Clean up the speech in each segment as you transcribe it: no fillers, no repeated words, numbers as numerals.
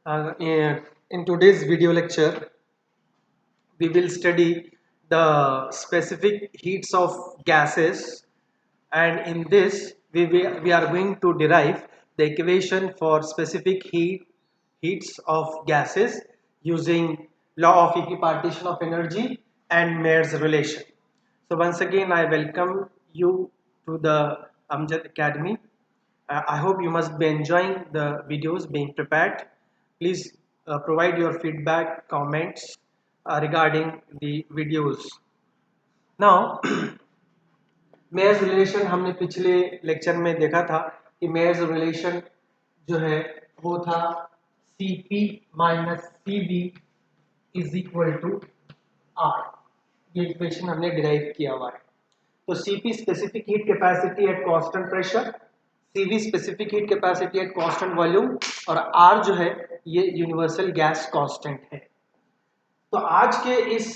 In today's video lecture, we will study the specific heats of gases, and in this we are going to derive the equation for specific heats of gases using law of equipartition of energy and Mayer's relation. So once again I welcome you to the Amjad Academy. I hope you must be enjoying the videos being prepared. Please provide your feedback, comments regarding the videos. Now, Mayer's relation हमने पिछले lecture में देखा था कि Mayer's relation जो है वो था Cp minus Cv is equal to R। ये इक्वेशन हमने डिराइव किया हुआ है। तो Cp specific heat capacity at constant pressure, Cv specific heat capacity at constant volume और R जो है ये यूनिवर्सल गैस कांस्टेंट है। तो आज के इस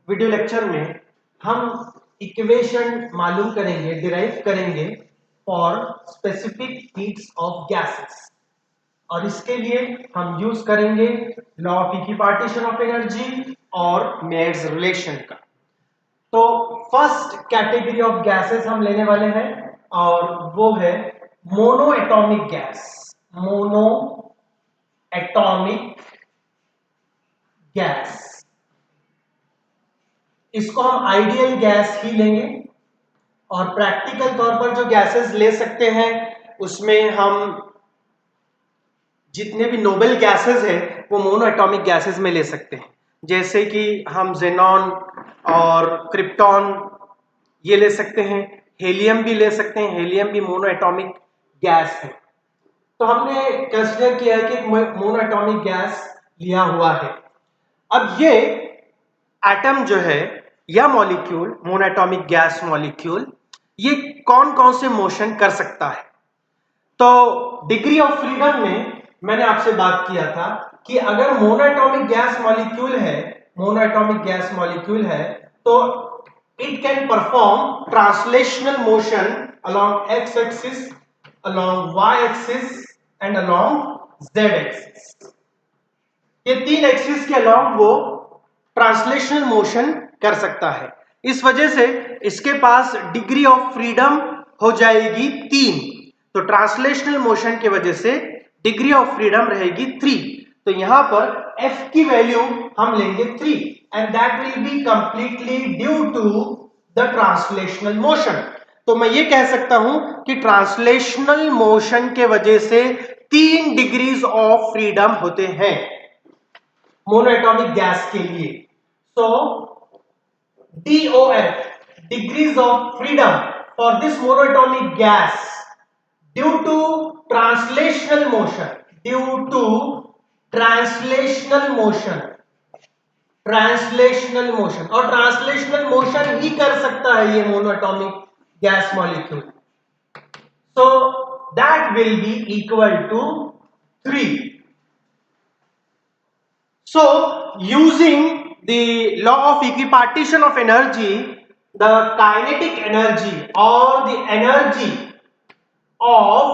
वीडियो लेक्चर में हम इक्वेशन मालूम करेंगे, डिराइव करेंगे for specific heats of gases, और इसके लिए हम यूज करेंगे law of equipartition of energy और मेयर्स रिलेशन का। तो फर्स्ट कैटेगरी ऑफ गैसेस हम लेने वाले हैं और वो है mono atomic gas. Mono atomic gas, इसको हम आइडियल गैस ही लेंगे और प्रैक्टिकल तौर पर जो गैसेस ले सकते हैं उसमें हम जितने भी नोबल गैसेस हैं वो मोनो एटॉमिक गैसेस में ले सकते हैं, जैसे कि हम जेनॉन और क्रिप्टॉन ये ले सकते हैं, हेलियम भी ले सकते हैं। हेलियम भी मोनो एटॉमिक गैस है। तो हमने कंसीडर किया है कि मोनो एटॉमिक गैस लिया हुआ है। अब ये एटम जो है या molecule, mono atomic gas molecule, ये कौन कौन से मोशन कर सकता है। तो डिग्री ऑफ फ्रीडम में मैंने आपसे बात किया था कि अगर मोनोएटॉमिक गैस मॉलिक्यूल है, मोनोएटॉमिक गैस मॉलिक्यूल है तो it can perform translational motion along X axis, along Y axis and along Z axis. ये तीन एक्सिस के अलोंग वो ट्रांसलेशनल मोशन कर सकता है। इस वजह से इसके पास डिग्री ऑफ फ्रीडम हो जाएगी 3। तो ट्रांसलेशनल मोशन की वजह से डिग्री ऑफ फ्रीडम रहेगी 3। तो यहां पर F की वैल्यू हम लेंगे 3 and that will be completely due to the translational motion. तो मैं ये कह सकता हूं कि ट्रांसलेशनल मोशन के वजह से 3 डिग्रीज ऑफ फ्रीडम होते हैं मोनोएटॉमिक गैस के लिए। सो DOF, degrees of freedom for this monoatomic gas due to translational motion, due to translational motion, translational motion, और ट्रांसलेशनल मोशन ही कर सकता है ये monoatomic gas molecule. So that will be equal to 3। So using the law of equipartition of energy, the kinetic energy or the energy of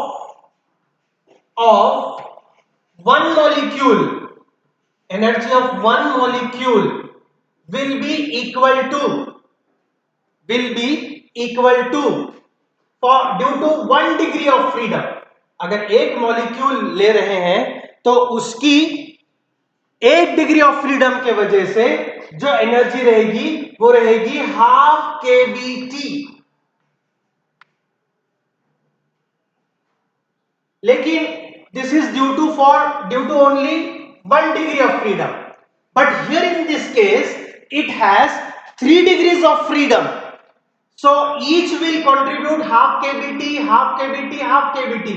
one molecule, energy of one molecule will be equal to for due to 1 degree of freedom। अगर एक molecule ले रहे हैं तो उसकी 1 degree of freedom के वजह से जो एनर्जी रहेगी वो रहेगी ½ kBT। लेकिन this is due to only 1 degree of freedom, but here in this case it has 3 degrees of freedom. So each will contribute ½ kBT, ½ kBT, ½ kBT।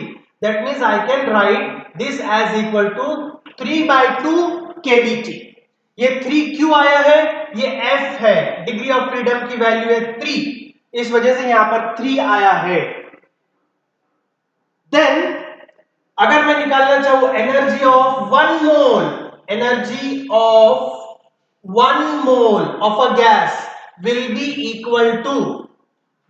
That means I can write this as equal to 3/2 kBT। ये 3 क्यों आया है? ये F है, degree of freedom की value है 3, इस वजह से यहां पर 3 आया है। देन अगर मैं निकालना चाहूं energy of 1 mole, energy of 1 mole of a gas will be equal to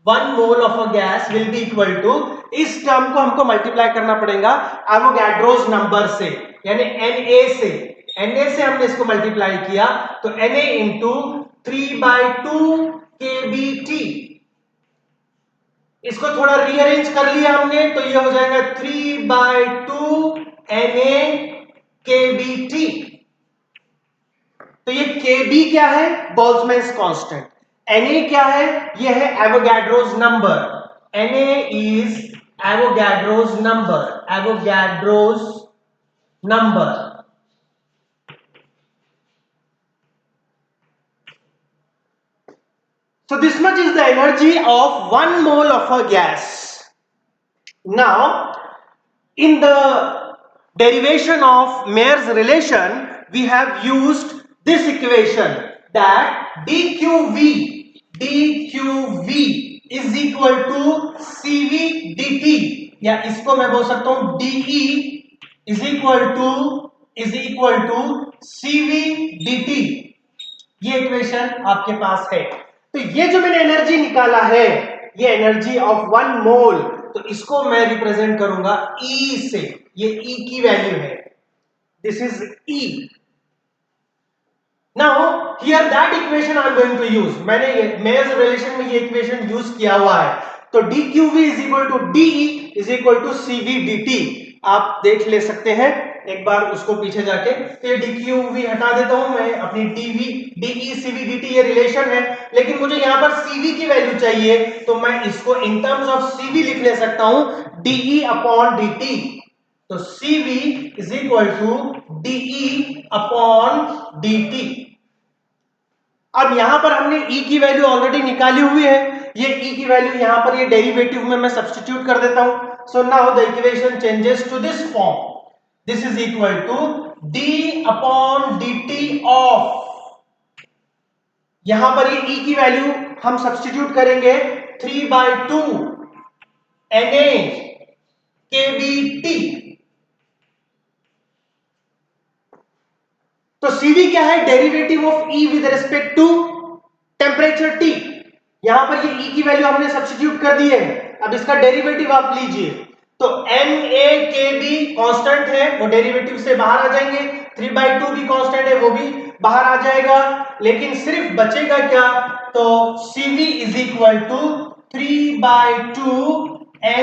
1 mole of a gas will be equal to, इस टर्म को हमको मल्टीप्लाई करना पड़ेगा एवोगैड्रोस नंबर से, यानी Na से हमने इसको मल्टीप्लाई किया तो Na इंटू 3/2 kBT। इसको थोड़ा रीअरेंज कर लिया हमने तो ये हो जाएगा 3/2 Na kBT। तो ये kB क्या है? बोल्ट्जमैन्स कांस्टेंट। Na क्या है? ये है Avogadro's number. Na is Avogadro's number, Avogadro's number. So this much is the energy of 1 mole of a gas. Now, in the derivation of Mayer's relation, we have used this equation that dqv is equal to cv dt, या इसको मैं बोल सकता हूं de is equal to cv dt। ये equation आपके पास है। तो ये जो मैंने एनर्जी निकाला है, ये एनर्जी ऑफ 1 मोल, तो इसको मैं रिप्रेजेंट करूंगा E से। ये E की वैल्यू है, this is E। Now here that equation I am going to use, मैंने मेयर्स रिलेशन में ये इक्वेशन यूज किया हुआ है। तो dqv is equal to de is equal to cv dt। आप देख ले सकते हैं एक बार उसको पीछे जाके। तो ये dqv हटा देता हूं मैं, अपनी de cv dt ये रिलेशन है, लेकिन मुझे यहां पर cv की वैल्यू चाहिए तो मैं इसको इन टर्म्स ऑफ cv लिख ले सकता हूं de अपॉन dt। तो cv is equal to de upon dt। अब यहां पर हमने E की वैल्यू ऑलरेडी निकाली हुई है, ये E की वैल्यू यहां पर ये डेरिवेटिव में मैं सब्स्टिट्यूट कर देता हूं। So now the equation changes to this form, this is equal to d upon dt of, यहां पर ये E की वैल्यू हम सब्स्टिट्यूट करेंगे 3/2 Na kBT। तो Cv क्या है? Derivative of E with respect to temperature T। यहां पर ये E की वैल्यू हमने सब्स्टिट्यूट कर दी है, अब इसका डेरिवेटिव आप लीजिए। तो Na Kb कांस्टेंट है, वो डेरिवेटिव से बाहर आ जाएंगे, 3/2 भी कांस्टेंट है, वो भी बाहर आ जाएगा, लेकिन सिर्फ बचेगा क्या? तो Cv is equal to 3/2 Na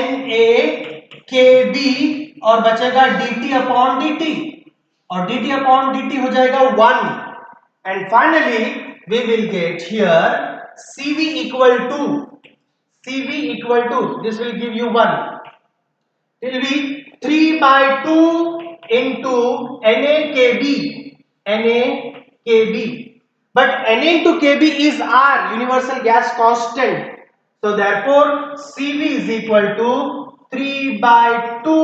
Kb और बचेगा dt अपॉन dt, और dt अपॉन dt हो जाएगा 1, and finally we will get here cv equal to this will give you 1, it will be 3/2 into NaKb, but Na into Kb is R, universal gas constant, so therefore Cv is equal to 3/2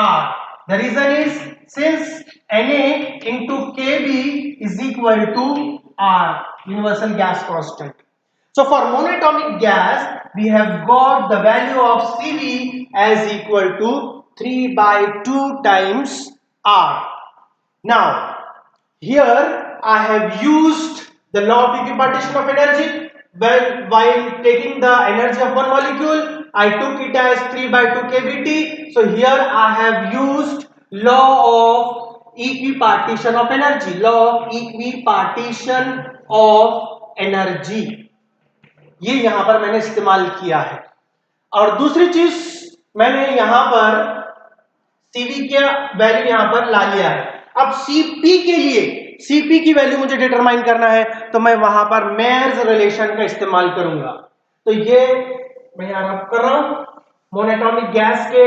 R. The reason is since Na into Kb is equal to R, universal gas constant. So for monatomic gas, we have got the value of Cv as equal to 3/2 times R. Now, here I have used the law of equipartition of energy. Well, while taking the energy of one molecule, I took it as 3/2 kBT. So here I have used law of equipartition of energy. Law of equipartition of energy. ये यहां पर मैंने इस्तेमाल किया है। और दूसरी चीज मैंने यहां पर Cv का वैल्यू यहां पर ला लिया है। अब Cp के लिए, Cp की वैल्यू मुझे डिटरमाइन करना है, तो मैं वहां पर मेयर्स रिलेशन का इस्तेमाल करूंगा। तो ये मैं यहां रब कर रहा हूं, मोनोटॉमिक गैस के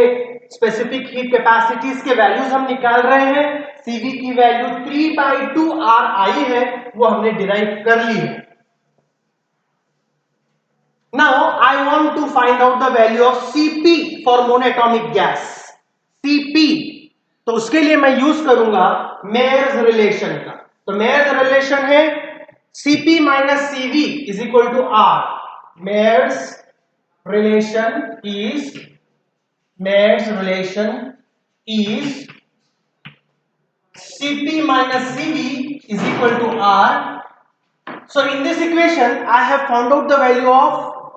स्पेसिफिक हीट कैपेसिटीज के वैल्यूज हम निकाल रहे हैं। Cv की वैल्यू 3/2 R आई है, वो हमने डिराइव कर ली है। Now I want to find out the value of Cp for monoatomic gas. Cp, तो उसके लिए मैं यूज करूंगा मेयर्स रिलेशन का। तो मेयर्स रिलेशन है Cp minus Cv is equal to R। Mayer's relation is Cp minus Cv is equal to R. So in this equation, I have found out the value of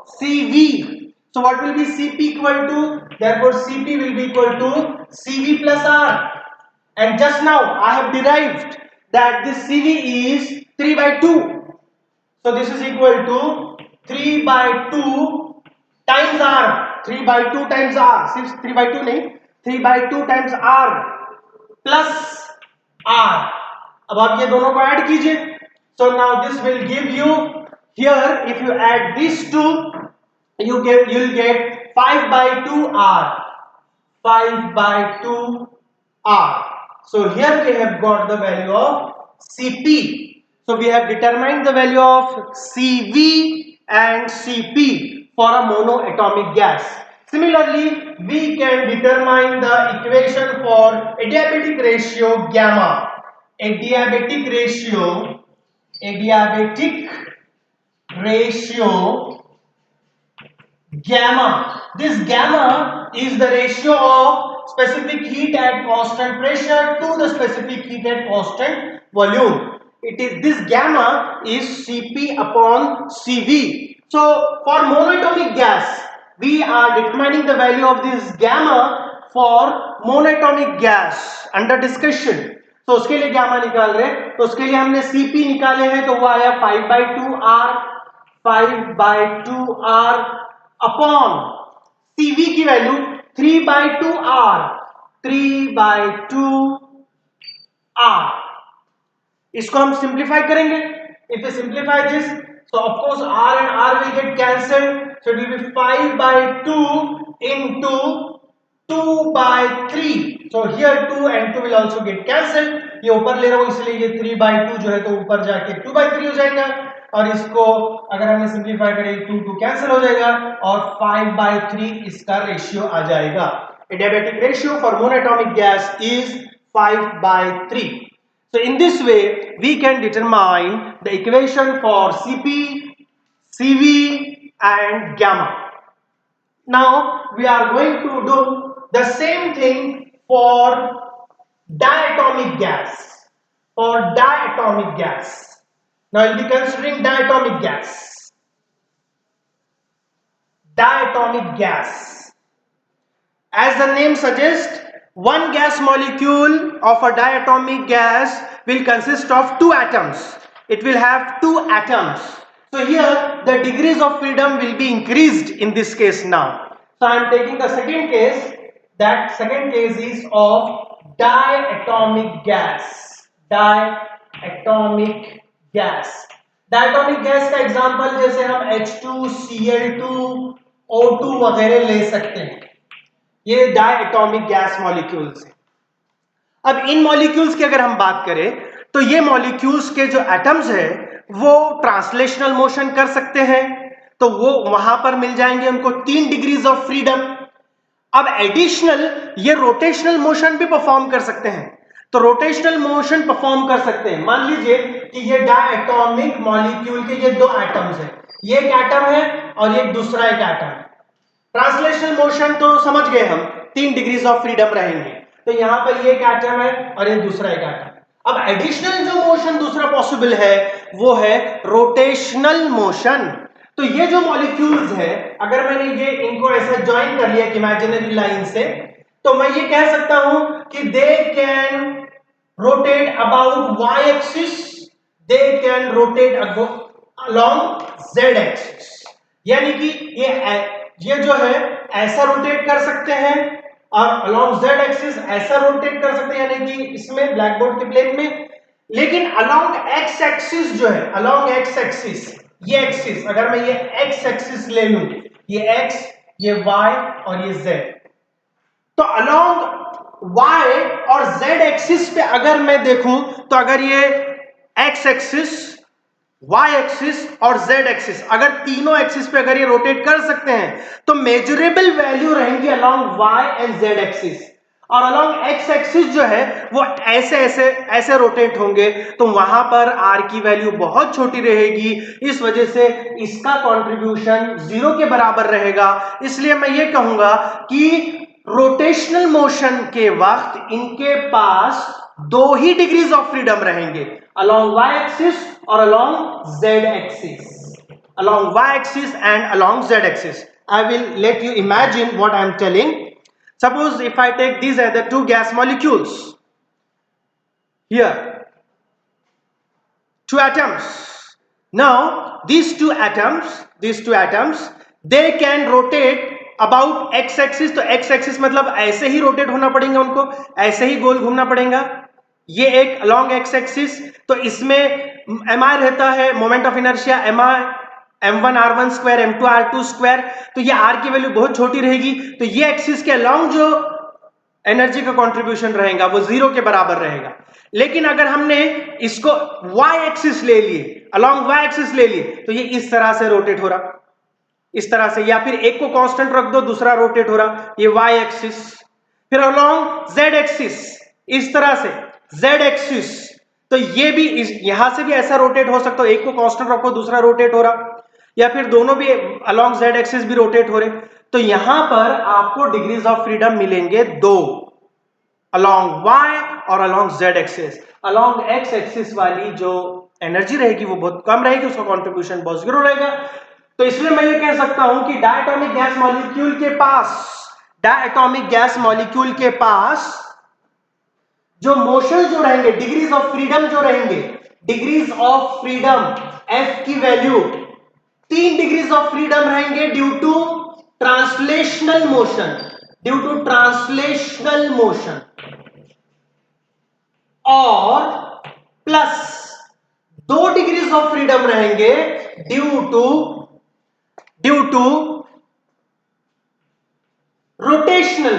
CV. So what will be CP equal to? Therefore CP will be equal to CV plus R. And just now I have derived that this CV is 3 by 2. So this is equal to 3 by 2 times R. 3 by 2 times R. सिर्फ 3 by 2 नहीं, 3 by 2 times R plus R. अब आप ये दोनों को add कीजिए. So now this will give you here, if you add these two, you'll get 5 by 2 R. 5 by 2 R. So here we have got the value of CP. So we have determined the value of CV and CP for a monoatomic gas. Similarly, we can determine the equation for adiabatic ratio gamma. Adiabatic ratio gamma. This gamma is the ratio of specific heat at constant pressure to the specific heat at constant volume. This gamma is Cp upon Cv. So for monoatomic gas, we are determining the value of this gamma for monoatomic gas under discussion. तो उसके लिए gamma निकाल रहे हैं, तो उसके लिए हमने Cp निकाले हैं, तो वो आया 5 by 2 R. 5 by 2 R upon CV की value 3 by 2 R. 3 by 2 R. इसको हम सिंप्लीफाई करेंगे. If we simplify this, so of course R and R will get cancelled. So it will be 5 by 2 into 2 by 3. So here 2 and 2 will also get cancelled. ये ऊपर ले रहा हूं इसलिए ये 3 by 2 जो है तो ऊपर जाके 2 by 3 हो जाएगा, और इसको अगर हमने सिंप्लीफाई करें 2 कैंसिल हो जाएगा और 5 by 3 इसका रेशियो आ जाएगा. Adiabatic ratio for monatomic gas is 5 by 3. So in this way we can determine the equation for Cp, Cv and gamma. Now we are going to do the same thing for diatomic gas. For diatomic gas. Now I will be considering diatomic gas. Diatomic gas. As the name suggests, one gas molecule of a diatomic gas will consist of two atoms. It will have two atoms. So here the degrees of freedom will be increased in this case now. So I am taking the second case. That second case is of diatomic gas. Diatomic gas. Diatomic gas का example जैसे हम H2, Cl2, O2 वगैरह ले सकते हैं. ये डायएटॉमिक gas molecules हैं. अब इन मॉलिक्यूल्स की अगर हम बात करें तो ये मॉलिक्यूल्स के जो एटम्स है वो ट्रांसलेशनल मोशन कर सकते हैं, तो वो वहां पर मिल जाएंगे उनको 3 डिग्रीज ऑफ फ्रीडम. अब एडिशनल ये रोटेशनल मोशन भी परफॉर्म कर सकते हैं, तो रोटेशनल मोशन परफॉर्म कर सकते हैं. मान लीजिए कि ये डायएटॉमिक मॉलिक्यूल के ये दो एटम्स हैं, ये एक एटम है और ये दूसरा एक एटम है. ट्रांसलेशनल मोशन तो समझ गए हम, 3 डिग्रीज ऑफ फ्रीडम रहेंगे, तो यहां पर ये एक एटम है और ये दूसरा एक एटम. अब एडिशनल जो मोशन दूसरा पॉसिबल है वो है रोटेशनल मोशन. तो ये जो मॉलिक्यूल्स है, अगर मैंने ये इनको ऐसा ज्वाइन कर लिया इमेजिनरी लाइन से, तो मैं ये कह सकता हूं कि they can rotate about y axis, they can rotate along z axis. यानी कि ये जो है ऐसा रोटेट कर सकते हैं और अलोंग z एक्सिस ऐसा रोटेट कर सकते हैं, यानी कि इसमें ब्लैक बोर्ड के प्लेन में. लेकिन अलोंग x एक्सिस जो है, अलोंग x एक्सिस, ये एक्सिस अगर मैं ये x एक्सिस ले लूं, ये x, ये y और ये z, तो अलोंग y और z एक्सिस पे अगर मैं देखूं तो अगर ये x एक्सिस, y एक्सिस और z एक्सिस, अगर तीनों एक्सिस पे अगर ये रोटेट कर सकते हैं तो मेजरेबल वैल्यू रहेंगी along y and z axis, और अलोंग x एक्सिस जो है वो ऐसे ऐसे ऐसे रोटेट होंगे, तो वहां पर r की वैल्यू बहुत छोटी रहेगी. इस वजह से इसका कंट्रीब्यूशन 0 के बराबर रहेगा. इसलिए मैं ये कहूंगा कि रोटेशनल मोशन के वक्त इनके पास 2 ही डिग्रीज ऑफ फ्रीडम रहेंगे, अलोंग y एक्सिस और along z axis. along y-axis and along z-axis. I will let you imagine what I am telling. Suppose if I take these are the two gas molecules. Here, two atoms. Now, these two atoms, they can rotate about x-axis. तो x-axis मतलब ऐसे ही rotate होना पड़ेगा उनको, ऐसे ही गोल घूमना पड़ेगा. ये एक along x-axis. तो इसमें mi रहता है moment of inertia mi m1 r1 square m2 r2 square. तो ये r की वैल्यू बहुत छोटी रहेगी. तो ये एक्सिस के अलॉन्ग जो एनर्जी का कंट्रीब्यूशन रहेगा वो जीरो के बराबर रहेगा. लेकिन अगर हमने इसको y एक्सिस ले लिए, अलॉन्ग y एक्सिस ले लिए, तो ये इस तरह से रोटेट हो रहा, इस तरह से. या फिर एक को कांस्टेंट रख दो, दूसरा रोटेट हो रहा, ये y एक्सिस. फिर अलॉन्ग z एक्सिस इस तरह से z एक्सिस. तो ये भी यहां से भी ऐसा रोटेट हो सकता है, एक को कांस्टेंट रखो, दूसरा रोटेट हो रहा, या फिर दोनों भी अलॉन्ग z एक्सिस भी रोटेट हो रहे. तो यहां पर आपको डिग्रीज ऑफ फ्रीडम मिलेंगे दो, अलॉन्ग y और along z axis. Along x axis वाली जो एनर्जी रहेगी वो बहुत कम रहेगी, उसका कंट्रीब्यूशन बहुत जीरो रहेगा. तो इसलिए मैं ये कह सकता हूं कि डायटोमिक गैस मॉलिक्यूल के पास जो मोशन जो रहेंगे, डिग्रीज ऑफ फ्रीडम जो रहेंगे, डिग्रीज ऑफ फ्रीडम f की वैल्यू 3 डिग्रीज ऑफ फ्रीडम रहेंगे ड्यू टू ट्रांसलेशनल मोशन, और प्लस 2 डिग्रीज ऑफ फ्रीडम रहेंगे ड्यू टू रोटेशनल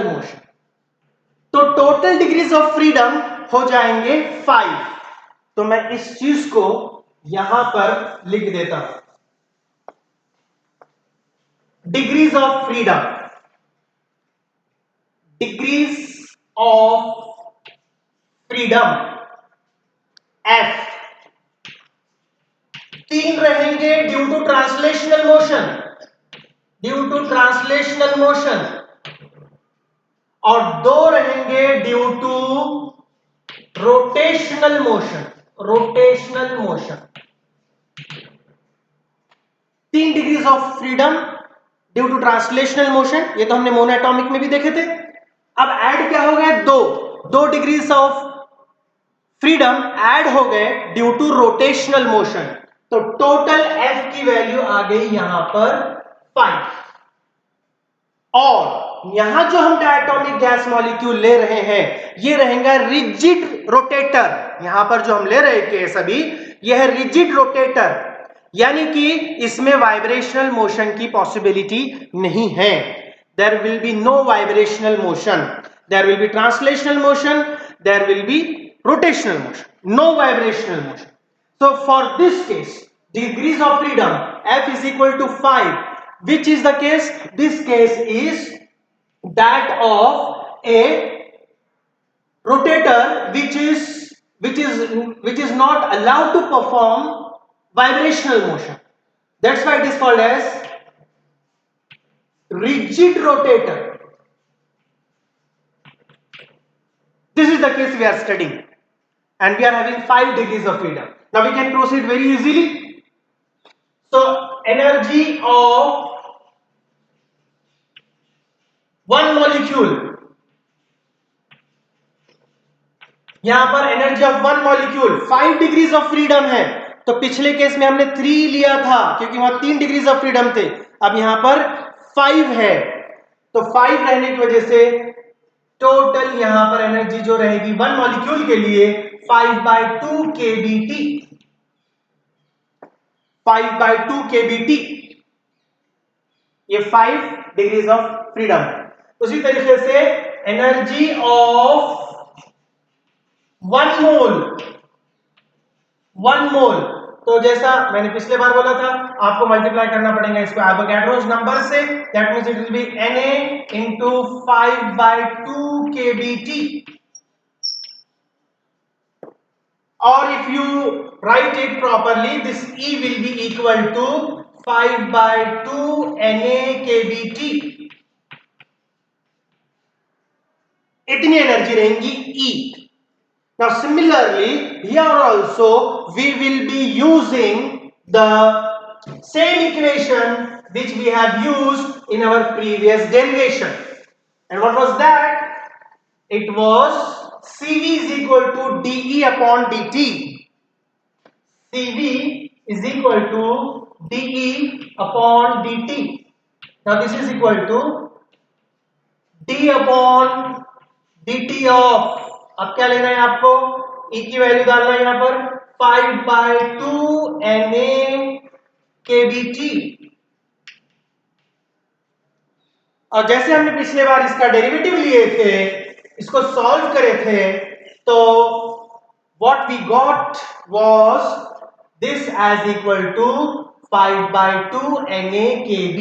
मोशन. तो टोटल डिग्रीज ऑफ फ्रीडम हो जाएंगे 5. तो मैं इस चीज को यहां पर लिख देता हूं. डिग्रीज ऑफ फ्रीडम F 3 रहेंगे ड्यू टू ट्रांसलेशनल मोशन, और 2 रहेंगे due to rotational motion. 3 degrees of freedom due to translational motion, ये तो हमने मोनोएटॉमिक में भी देखे थे. अब ऐड क्या हो गए, 2 डिग्रीज ऑफ फ्रीडम ऐड हो गए ड्यू टू रोटेशनल मोशन. तो टोटल F की वैल्यू आ गई यहां पर 5. और यहां जो हम डायटोमिक गैस मॉलिक्यूल ले रहे हैं ये रहेगा रिजिड रोटेटर. यहां पर जो हम ले रहे हैं सभी, यह है रिजिड रोटेटर, यानी कि इसमें वाइब्रेशनल मोशन की पॉसिबिलिटी नहीं है. There will be no vibrational motion, there will be translational motion, there will be rotational motion, no vibrational motion. So for this case, degrees of freedom F is equal to 5. Which is the case? This case is that of a rotator which is not allowed to perform vibrational motion. That's why it is called as rigid rotator. This is the case we are studying. And we are having 5 degrees of freedom. Now we can proceed very easily. So energy of one molecule, यहां पर energy of one molecule 5 degrees of freedom है. तो पिछले case में हमने 3 लिया था क्योंकि वहां 3 डिग्रीज ऑफ फ्रीडम थे. अब यहां पर 5 है, तो 5 रहने की वजह से टोटल यहां पर एनर्जी जो रहेगी वन मॉलिक्यूल के लिए 5/2 kBT. 5/2 kBT, ये 5 डिग्रीज ऑफ फ्रीडम. उसी तरीके से एनर्जी ऑफ 1 मोल, तो जैसा मैंने पिछले बार बोला था, आपको मल्टीप्लाई करना पड़ेगा इसको एवोगैड्रोस नंबर से. That means it will B Na into 5/2 kBT. Or if you write it properly, this E will be equal to 5/2 Na kBT. इतनी एनर्जी रहेगी E. Now similarly here also we will be using the same equation which we have used in our previous derivation. And what was that? It was CV is equal to dE upon dt. CV is equal to dE upon dt. Now this is equal to d upon dt of, अब क्या लेना है आपको, E की value डालना है यहाँ पर 5/2 Na kBt। और जैसे हमने पिछले बार इसका डेरिवेटिव लिए थे, इसको सॉल्व करे थे, तो what we got was this as equal to 5/2 Na kb.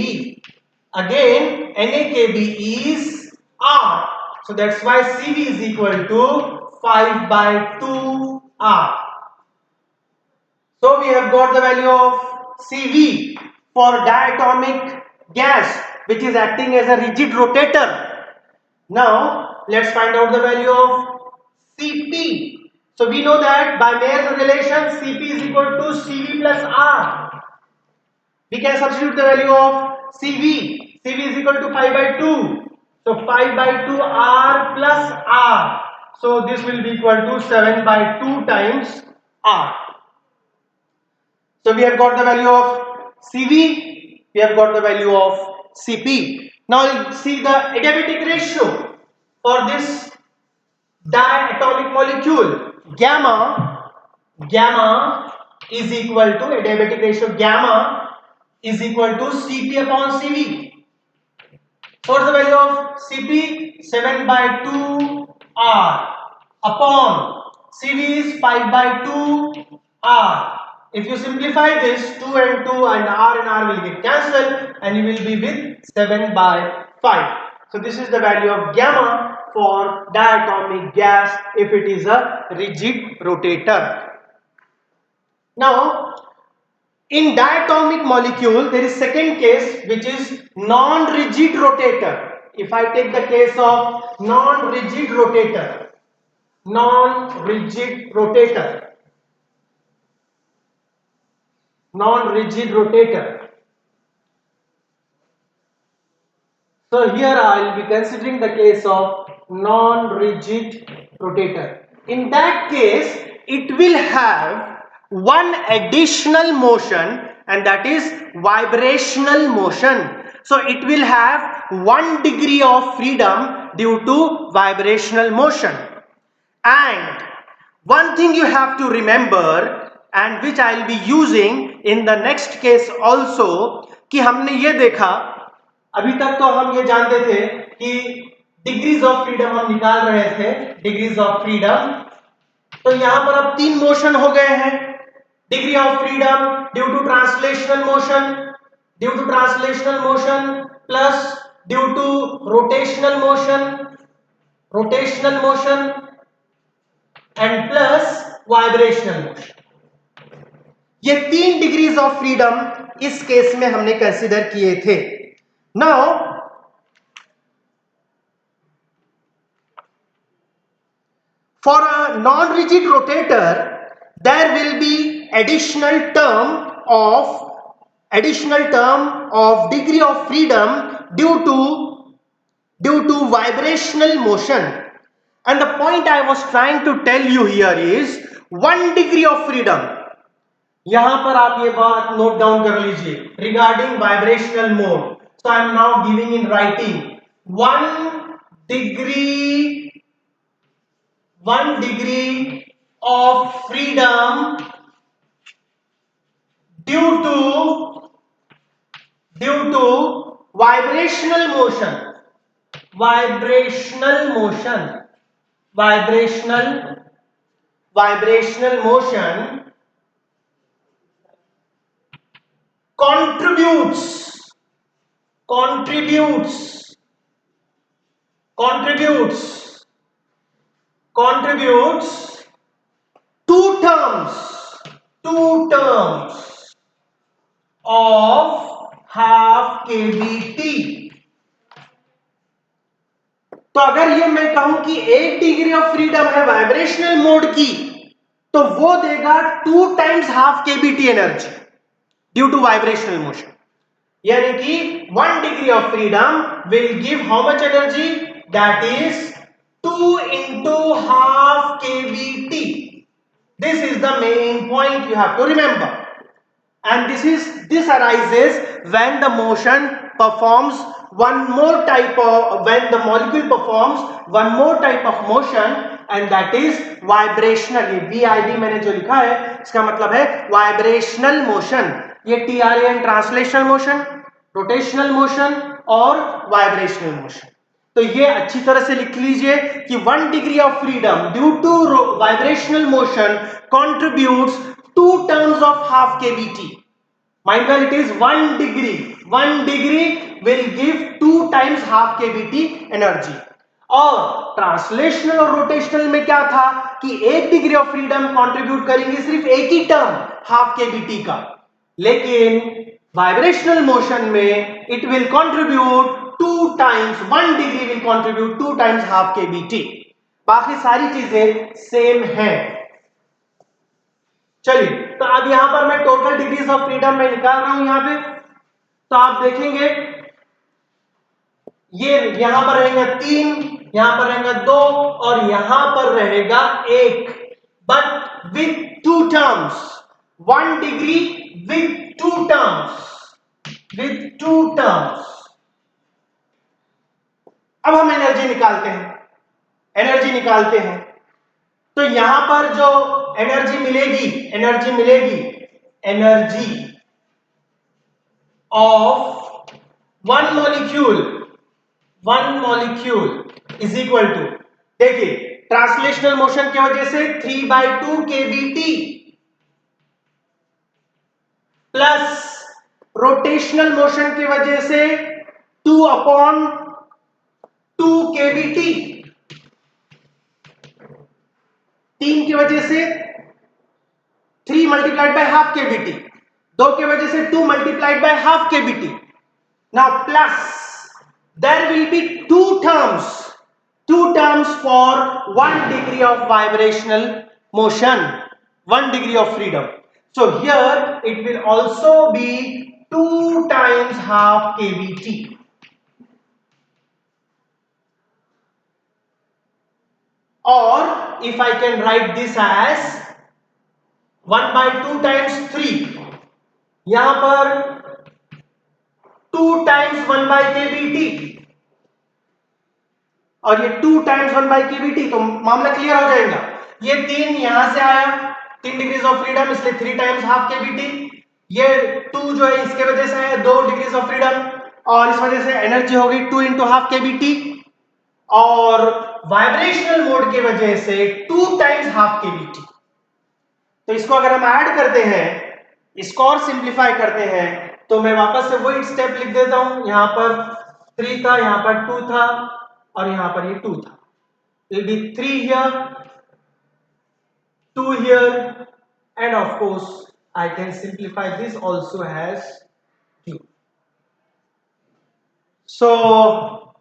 Again Na kb is R, so that's why CV is equal to 5/2 R. So we have got the value of CV for diatomic gas which is acting as a rigid rotator. Now let's find out the value of Cp. So we know that by Mayer's relation Cp is equal to Cv plus R. We can substitute the value of Cv. Cv is equal to 5/2. So 5/2 R plus R. So this will be equal to 7/2 times R. So we have got the value of Cv, we have got the value of Cp. Now see the adiabatic ratio for this diatomic molecule. Gamma is equal to, adiabatic ratio gamma is equal to Cp upon Cv. So what's the value of Cp? 7/2 R upon Cv is 5/2 R. If you simplify this, 2 and 2 and R will get cancelled and you will be with 7/5. So this is the value of gamma for diatomic gas if it is a rigid rotator. Now in diatomic molecule there is second case which is non-rigid rotator. If I take the case of non-rigid rotator, so here I will be considering the case of non-rigid rotator. In that case it will have one additional motion and that is vibrational motion. So it will have 1 degree of freedom due to vibrational motion. And one thing you have to remember and which I will be using in the next case also, कि हमने ये देखा, अभी तक तो हम ये जानते थे कि डिग्रीज ऑफ फ्रीडम हम निकाल रहे थे, डिग्रीज ऑफ फ्रीडम, तो यहां पर अब 3 मोशन हो गए हैं. Degree of freedom due to translational motion plus due to rotational motion and plus vibrational motion. ये 3 डिग्रीज ऑफ फ्रीडम इस केस में हमने कंसीडर किए थे. Now for a non-rigid rotator there will be additional term of degree of freedom due to vibrational motion. And the point I was trying to tell you here is 1 degree of freedom. यहां पर आप ये बात note down कर लीजिए regarding vibrational mode. So I am now giving in writing 1 degree of freedom due to vibrational motion contributes two terms of half kBt. तो अगर ये मैं कहूं कि 8 डिग्री ऑफ फ्रीडम है वाइब्रेशनल मोड की, तो वो देगा 2 times half KBT energy due to vibrational motion. यानी कि 1 degree of freedom will give how much energy, that is 2 into half kBT. This is the main point you have to remember. And this arises when the motion performs one more type of, when the molecule performs one more type of motion, and that is vibrational. ये VIB मैंने जो लिखा है इसका मतलब है vibrational motion. ये TRAN translational motion, rotational motion और वाइब्रेशनल मोशन। तो ये अच्छी तरह से लिख लीजिए कि 1 degree of freedom due to vibrational motion contributes 2 terms of half kBT. Mind well, it is 1 degree. 1 degree will give 2 times half kBT energy. और ट्रांसलेशनल और रोटेशनल में क्या था कि 1 डिग्री ऑफ फ्रीडम कंट्रीब्यूट करेंगे सिर्फ एक ही टर्म हाफ केबीटी का, लेकिन वाइब्रेशनल मोशन में it will contribute 2 times, 1 degree will contribute 2 times half KBT. बाकी सारी चीजें सेम हैं। चलिए, तो अब यहां पर मैं टोटल डिग्रीज ऑफ फ्रीडम में निकाल रहा हूं यहां पे। तो आप देखेंगे ये यहां पर रहेगा 3, यहां पर रहेगा 2 और यहां पर रहेगा 1, but with 2 terms. 1 degree with 2 terms, with 2 terms. अब हम एनर्जी निकालते हैं, एनर्जी निकालते हैं। तो यहां पर जो एनर्जी मिलेगी, एनर्जी मिलेगी, energy of one molecule is equal to, देखिए ट्रांसलेशनल मोशन की वजह से 3/2 केबीटी प्लस रोटेशनल मोशन की वजह से 2/2 केबीटी, 3 की वजह से 3 मल्टीप्लाइड बाय हाफ केबीटी, 2 की वजह से 2 multiplied by half KBT. Now plus there will be 2 terms for 1 degree of vibrational motion, 1 degree of freedom. So here it will also be 2 times half kBT. Or if I can write this as 1/2 times 3, यहां पर 2 times 1/kBT और ये 2 times 1/kBT, तो मामला clear हो जाएगा। ये 3 यहां से आया, 3 डिग्रीज ऑफ फ्रीडम, इसलिए 3 टाइम्स हाफ केबीटी। ये 2 जो है इसके वजह से है 2 डिग्रीज ऑफ फ्रीडम, और इस वजह से एनर्जी हो गई 2 into हाफ केबीटी, और वाइब्रेशनल मोड की वजह से 2 टाइम्स हाफ केबीटी। तो इसको अगर हम ऐड करते हैं, इसको और सिंप्लीफाई करते हैं, तो मैं वापस से वही स्टेप लिख देता हूं। यहां पर 3 था, यहां पर 2 था, और यहां पर ये 2 था। It will be 3 here, 2 here, and of course I can simplify this also as 2. So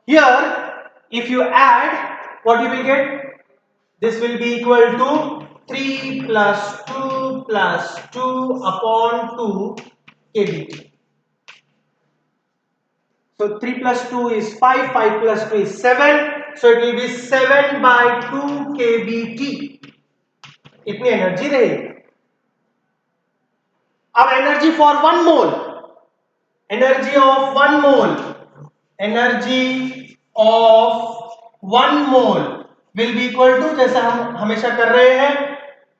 here if you add, what you will get? This will be equal to 3 plus 2 plus 2 upon 2 kBT. So 3 plus 2 is 5, 5 plus 2 is 7, so it will be 7/2 kBT. इतनी energy रहेगी। अब energy for 1 mole, energy of 1 mole, energy of 1 मोल will be equal to, जैसा हम हमेशा कर रहे हैं,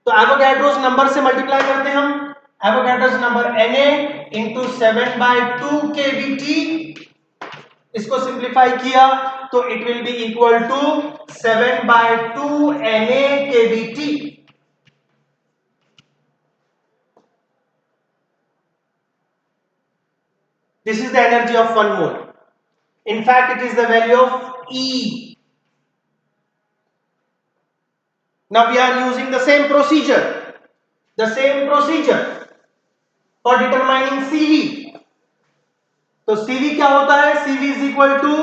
तो एवोगैड्रोस नंबर से मल्टीप्लाई करते हैं हम। Avogadro's number Na into 7/2 kBT, इसको सिंप्लीफाई किया तो it will be equal to 7/2 Na kBT। This is the energy of 1 mole. In fact, it is the value of E. Now we are using the same procedure for determining CV. तो CV क्या होता है? CV is equal to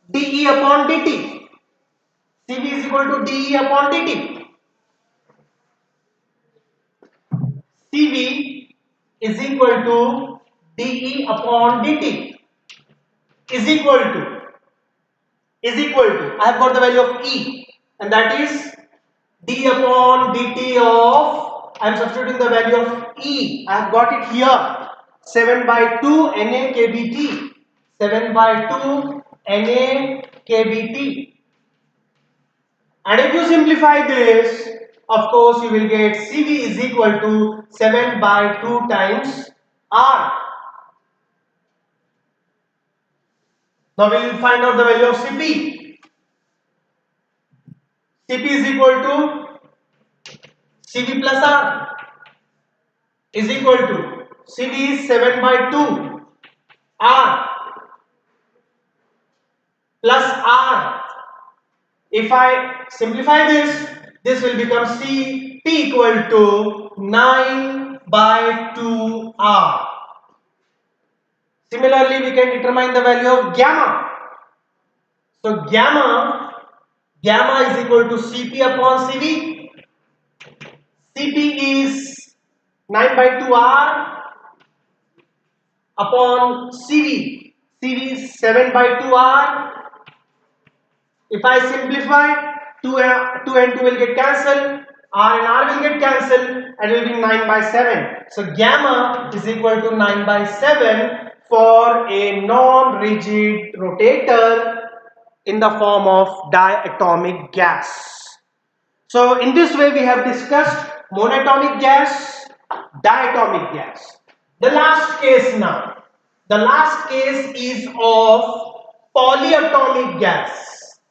dE upon dt. CV is equal to DE upon DT. CV is equal to DE upon DT is equal to I have got the value of E, and that is D upon dt of, I am substituting the value of E. I have got it here, 7 by 2 Na kBt, 7 by 2 Na kBt. And if you simplify this, of course you will get CV is equal to 7 by 2 times R. Now we will find out the value of Cp. Cp is equal to Cv plus R is equal to Cv is 7 by 2 R plus R. If I simplify this, this will become Cp equal to 9 by 2 R. Similarly, we can determine the value of gamma. So gamma is equal to Cp upon Cv. Cp is 9 by 2 R upon Cv. Cv is 7 by 2 R. If I simplify, 2 and 2 will get cancelled, R and R will get cancelled, and it will be 9 by 7. So gamma is equal to 9 by 7 for a non-rigid rotator in the form of diatomic gas. So in this way we have discussed monatomic gas, diatomic gas. The last case now. The last case is of polyatomic gas.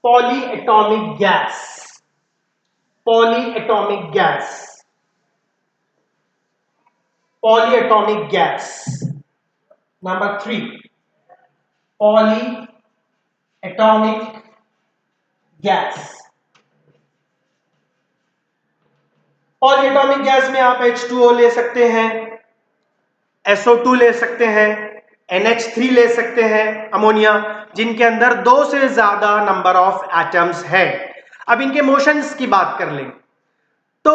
Polyatomic gas. Polyatomic gas. Polyatomic gas. Number 3. Polyatomic gas. Polyatomic gas में आप H2O ले सकते हैं, SO2 ले सकते हैं, NH3 ले सकते हैं, अमोनिया, जिनके अंदर 2 से ज्यादा नंबर ऑफ एटम्स है। अब इनके मोशंस की बात कर लें तो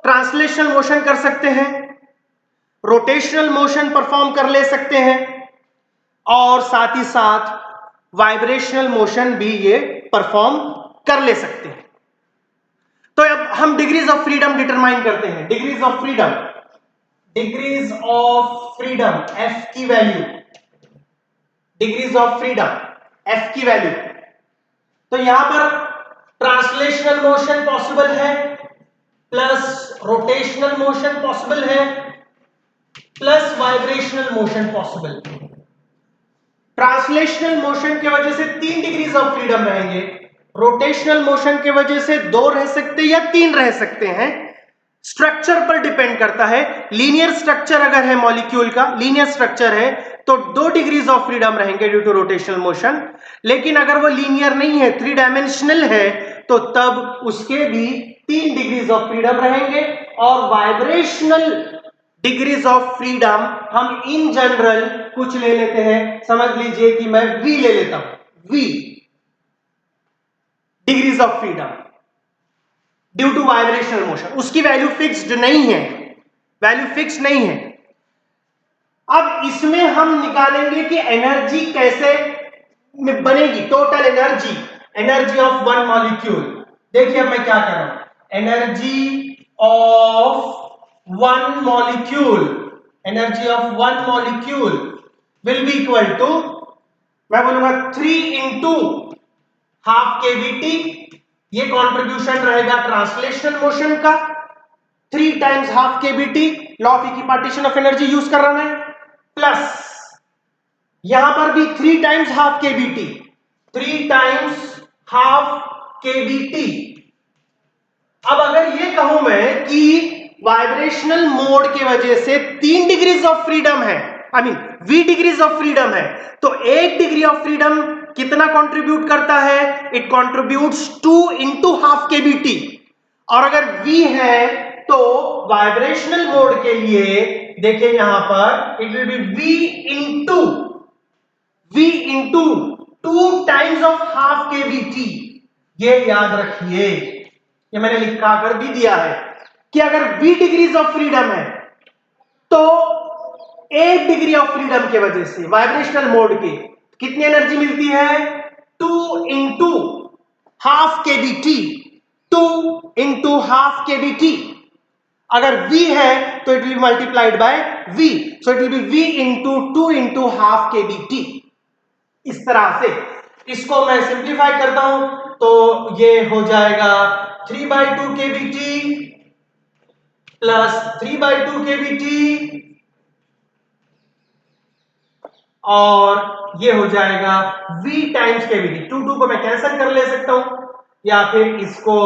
ट्रांसलेशनल मोशन कर सकते हैं, रोटेशनल मोशन परफॉर्म कर ले सकते हैं, और साथ ही साथ वाइब्रेशनल मोशन भी ये परफॉर्म कर ले सकते हैं। तो अब हम डिग्रीज ऑफ फ्रीडम डिटरमाइन करते हैं। डिग्रीज ऑफ फ्रीडम एफ की value, degrees of freedom F की वैल्यू। तो यहां पर ट्रांसलेशनल मोशन पॉसिबल है, प्लस रोटेशनल मोशन पॉसिबल है, plus vibrational motion possible. Translational motion की वजह से 3 डिग्रीज ऑफ फ्रीडम रहेंगे, रोटेशनल मोशन की वजह से 2 रह सकते या 3 रह सकते हैं। स्ट्रक्चर पर डिपेंड करता है। लीनियर स्ट्रक्चर अगर है मॉलिक्यूल का, लीनियर स्ट्रक्चर है तो 2 डिग्रीज ऑफ फ्रीडम रहेंगे ड्यू टू रोटेशनल मोशन। लेकिन अगर वो लीनियर नहीं है, 3 डायमेंशनल है, तो तब उसके भी 3 डिग्रीज ऑफ फ्रीडम रहेंगे। और वाइब्रेशनल डिग्रीज ऑफ फ्रीडम हम इन जनरल कुछ ले लेते हैं। समझ लीजिए कि मैं V ले लेता हूं, V degrees of freedom due to vibrational motion. उसकी वैल्यू फिक्स्ड नहीं है, वैल्यू फिक्स नहीं है। अब इसमें हम निकालेंगे कि एनर्जी कैसे बनेगी, total energy, energy of one molecule. देखिए अब मैं क्या कर रहा हूं, energy of one molecule, energy of one molecule will be equal to, मैं बोलूंगा 3 इंटू हाफ kBt, ये कंट्रीब्यूशन रहेगा ट्रांसलेशनल मोशन का, 3 times half kBt, law of equipartition of energy use कर रहा है, प्लस यहां पर भी 3 times half kBt, 3 times half kBt। अब अगर ये कहूं मैं कि वाइब्रेशनल मोड की वजह से 3 डिग्रीज ऑफ फ्रीडम है, I mean V degrees of freedom है, तो 1 डिग्री ऑफ फ्रीडम कितना कंट्रीब्यूट करता है, it contributes 2 into half kBt। और अगर V है तो वाइब्रेशनल मोड के लिए देखिए यहां पर it will B V into 2 times of half kBt। ये याद रखिए, ये मैंने लिखा कर भी दिया है कि अगर V डिग्रीज ऑफ फ्रीडम है तो 1 डिग्री ऑफ फ्रीडम के वजह से वाइब्रेशनल मोड के कितनी एनर्जी मिलती है? 2 इंटू हाफ के बी टी, 2 इंटू हाफ के बी टी। अगर V है तो it will B multiplied by V, so it will B V into 2 into half के बी टी। इस तरह से इसको मैं सिंप्लीफाई करता हूं तो ये हो जाएगा 3/2 के बी टी प्लस 3/2 के बी टी, और ये हो जाएगा V टाइम्स के बी टी। 2 को मैं कैंसिल कर ले सकता हूं, या फिर इसको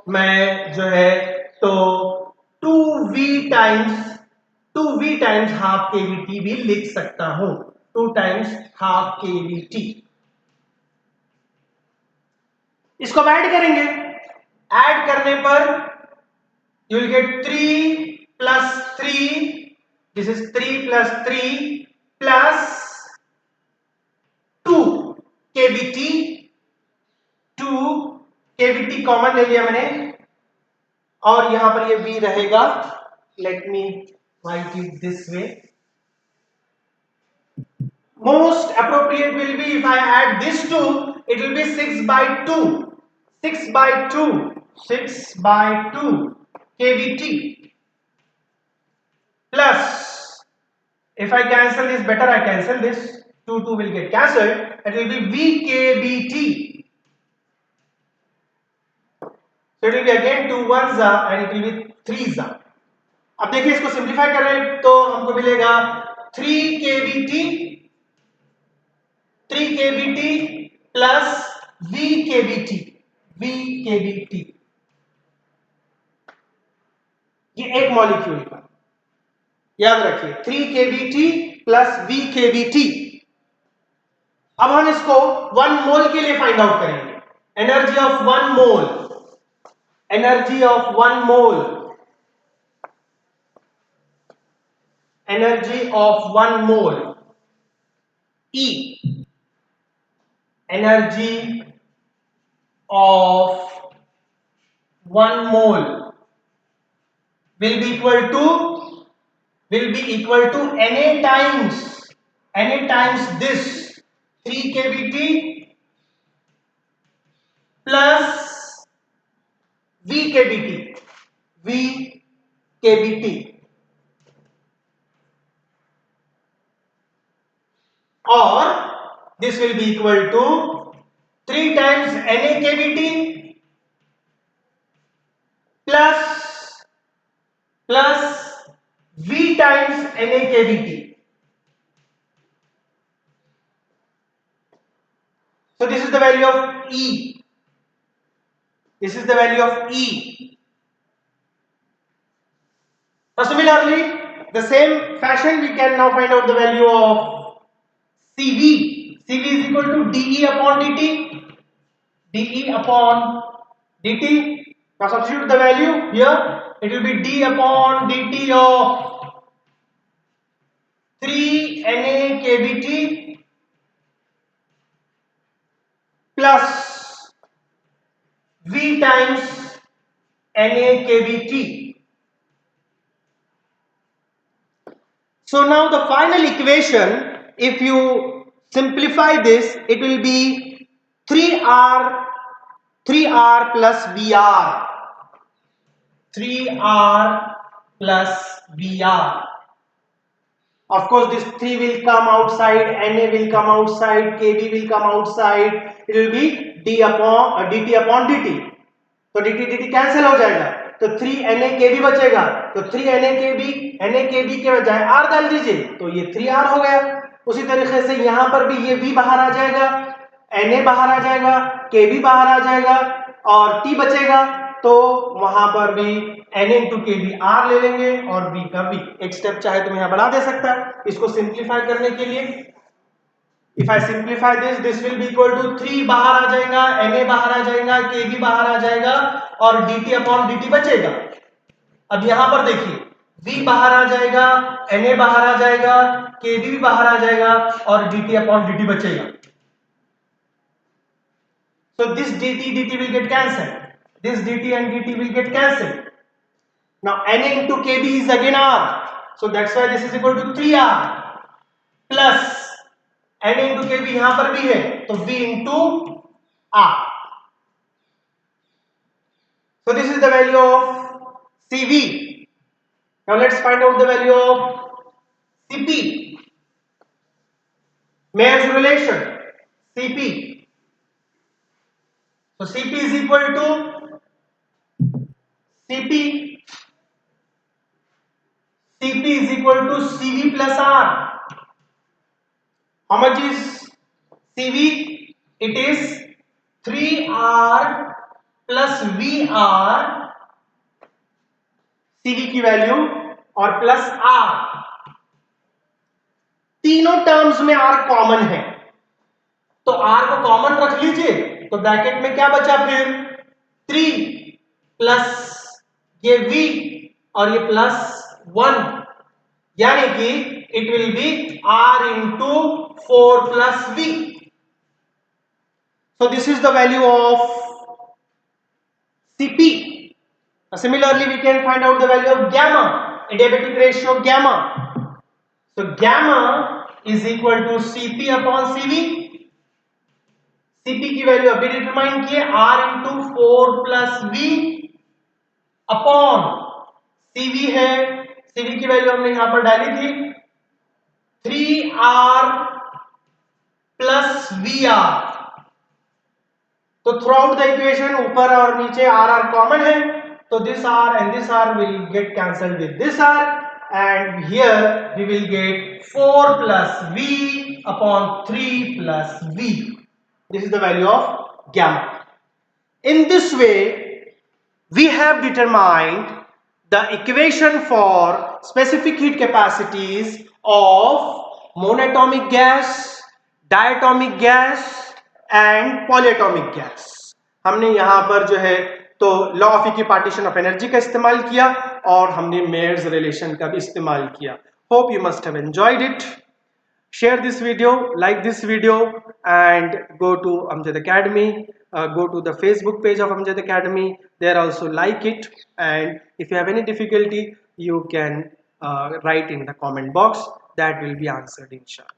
मैं जो है तो 2V टाइम्स हाफ के बी टी भी लिख सकता हूं। 2 टाइम्स हाफ के बी टी, इसको ऐड करेंगे, ऐड करने पर you will get 3 plus 3, this is 3 plus 3 plus 2 KBT, 2 KBT common ले लिया मैंने, और यहां पर ये V रहेगा, let me right it this way. Most appropriate will be if I add this 2, it will be 6/2, 6/2 kVt plus, if I cancel this, better I cancel this, 2 will get cancelled, it will be VKBT, so it will be again 2 1s and it will be 3s। अब देखिए इसको simplify कर रहे हैं तो हमको मिलेगा 3 kVt plus VKBT, ये एक मॉलिक्यूल का याद रखिए, 3 kBt प्लस VKBT। अब हम इसको 1 मोल के लिए फाइंड आउट करेंगे। Energy of 1 mole, energy of 1 mole, energy of 1 mole, E, energy of 1 mole will be equal to Na times this 3 kBt plus VKBT, or this will be equal to 3 times NaKBT plus V times NaKBT. So this is the value of E. This is the value of E. Now similarly, the same fashion we can now find out the value of CV. CV is equal to dE upon dt. dE upon dt. Now substitute the value here. It will be d upon dt of 3 NaKBT plus V times NaKBT. So now the final equation, if you simplify this, it will be 3R plus VR. 3R plus VR. Of course, this 3 will come outside, Na will come outside, Kb will come outside. It will be dt upon dt. तो dt cancel हो जाएगा, तो 3 NaKb बचेगा, तो 3 NaKb के बजाय R डाल दीजिए तो ये 3R हो गया। उसी तरीके से यहां पर भी ये V बाहर आ जाएगा, Na बाहर आ जाएगा, Kb बाहर आ जाएगा और T बचेगा, तो वहां पर भी Na into Kb R ले लेंगे और V का V। एक स्टेप चाहे तो मैं यहां बढ़ा दे सकता है इसको सिंप्लीफाई करने के लिए। If I simplify this, this will be equal to 3 बाहर आ जाएगा, Na बाहर आ जाएगा, Kb बाहर आ जाएगा और dt अपॉन dt बचेगा। अब यहां पर देखिए V बाहर आ जाएगा, Na बाहर आ जाएगा, Kb भी बाहर आ जाएगा और dt अपॉन dt बचेगा। So this dt will get cancelled. This dt and dt will get cancelled. Now Na into kb is again r. So that's why this is equal to 3r plus Na into kb यहाँ पर भी है तो v into r. So this is the value of Cv. Now let's find out the value of Cp. Mass relation Cp. So Cp is equal to Cp. Cp is equal to Cv plus R. How much is Cv? It is 3R plus VR. Cv की value और plus R. तीनों terms में R common है तो R को common रख लीजिए तो ब्रैकेट में क्या बचा फिर 3 प्लस ये V और ये प्लस 1 यानी कि it will B R into 4 plus V. So this is the value of Cp. Similarly, we can find out the value of gamma, adiabatic ratio of gamma. So gamma is equal to Cp upon Cv. Cp की value अभी determine किए R into 4 plus V upon Cv है. Cv की value हमने यहां पर डाली थी 3R plus VR. तो थ्रू आउट द इक्वेशन ऊपर और नीचे R कॉमन है तो this R and this R will get cancelled with this R and here we will get 4 plus V upon 3 plus V. This is the value of gamma. In this way we have determined the equation for specific heat capacities of monatomic gas, diatomic gas and polyatomic gas. हमने यहां पर जो है तो law of equipartition of energy का इस्तेमाल किया और हमने मेयर्स रिलेशन का भी इस्तेमाल किया. Hope you must have enjoyed it. Share this video, like this video and go to Amjad Academy. Go to the Facebook page of Amjad Academy. There also like it, and if you have any difficulty you can write in the comment box. That will be answered inshallah.